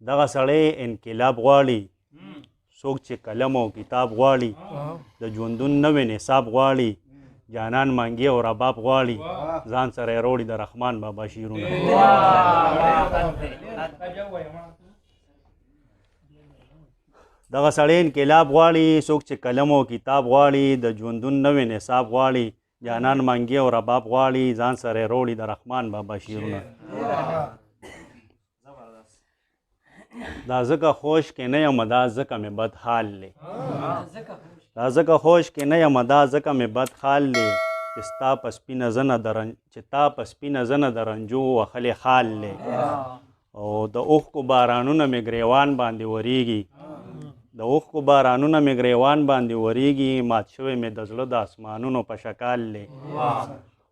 دغه سړی انقلاب غواړي، څوک چې قلم او کتاب غواړي، د ژوندون نوې نصاب غواړي، جانان مانګي او رباب غواړي، ځان سره یې روړي د رحمان بابا شعرونه. دغه سړی انقلاب غواړي، څوک چې قلم او کتاب غواړي، د ژوندون نوې نصاب غواړي، جانان مانګي او رباب غواړي، ځان سره یې روړي د رحمان بابا شعرونه. دا ځکه خوش کې نه یم دا ځکه مې بد حال دی، دا ځکه خوش کې نه یم دا ځکه مې بد حال دی، چې تا په سپینه زنه د رنجو وهلې خال دی، او د اوښکو بارانونه مې ګریوان باندې ورېږي، د اوښکو بارانونه مې ګریوان باندې ورېږي، مات شوی مې د زړه د اسمانونو په شکال دی،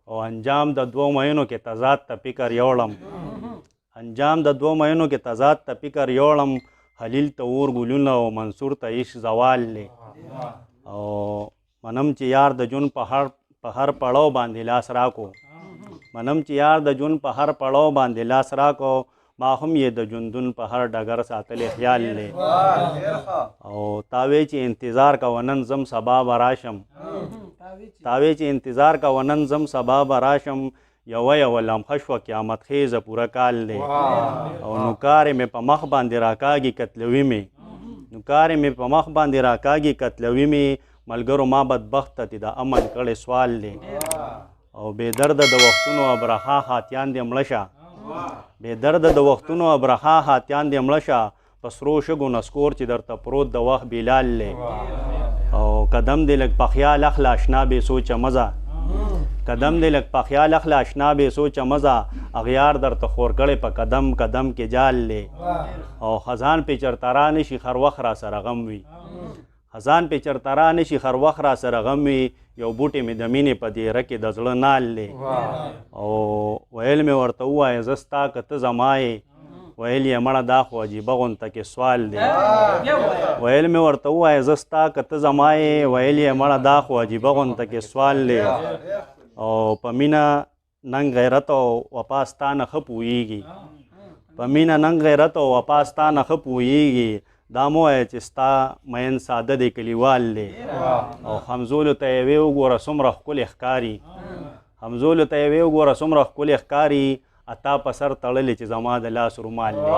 او انجام د دوو مینو کې تضاد ته فکر یوړم، انجام د دوو مینو کې تضاد ته فکر یوړم، خلیل ته اور ګلونه او منصور ته عشق زوال دی، او منم چې یار د جون په هر پړاو باندې لاس راکو، منم چې یار د جون په هر پړاو باندې لاس راکو، ما هم یې د ژوندون په هر ډګر ساتلی خیال دی، او تاوی چې انتظار کوه نن زم سبا به راشم، تاوی چې انتظار کوه نن زم سبا به راشم، یوه لمحه شوه قیامت خیزه پوره کال دی، او نوکارې مې په مخ باندې راکاږي کتلوي مې، نوکارې مې په مخ باندې راکاږي کتلوي مې، ملګرو ما بدبخته دي د امن کړی سوال دی، او بې درده د وختونو ابرخا خاتیان دې مړه شه، بې درده د وختونو ابرخا خاتیان دې مړه شه، په سرو شګو نسکور چې درته پروت د وخت بلال دی، او قدم دې لږ په خیال اخله اشنا بې سوچه مزه، قدم دې لږ په خیال اخله اشنا بې سوچه مزه، اغیار درته خور کړی په قدم قدم کې جال دی، او خزان پې چرته را نشي هر وخت را سره غم وي، خزان پې چرته را نشي هر وخت را سره غم وي، یو بوټی مې د مینې په دیره کې د زړه نال دی، او ویل مې ورته ووایه زه ستا که ته زما یې، ویل یې مړه دا خو عجیبه غونته کې سوال دی، ویل مې ورته ووایه زه ستا که ته زما یې، ویل یې مړه دا خو عجیبه غونته کې سوال دی، او په مینه ننګ غیرت او وفا ستا نه ښه پوهېږي، په مینه ننګ غیرت او وفا ستا نه ښه پوهېږي، دا مو وایه چې ستا مین ساده دی کلیوال دی، او همزولو ته یې ویې وګوره څومره ښکلې ښکاري، همزولو ته یې ویې وګوره څومره ښکلې ښکاري، اتا په سر تړلې چې زما د لاس رومال دی.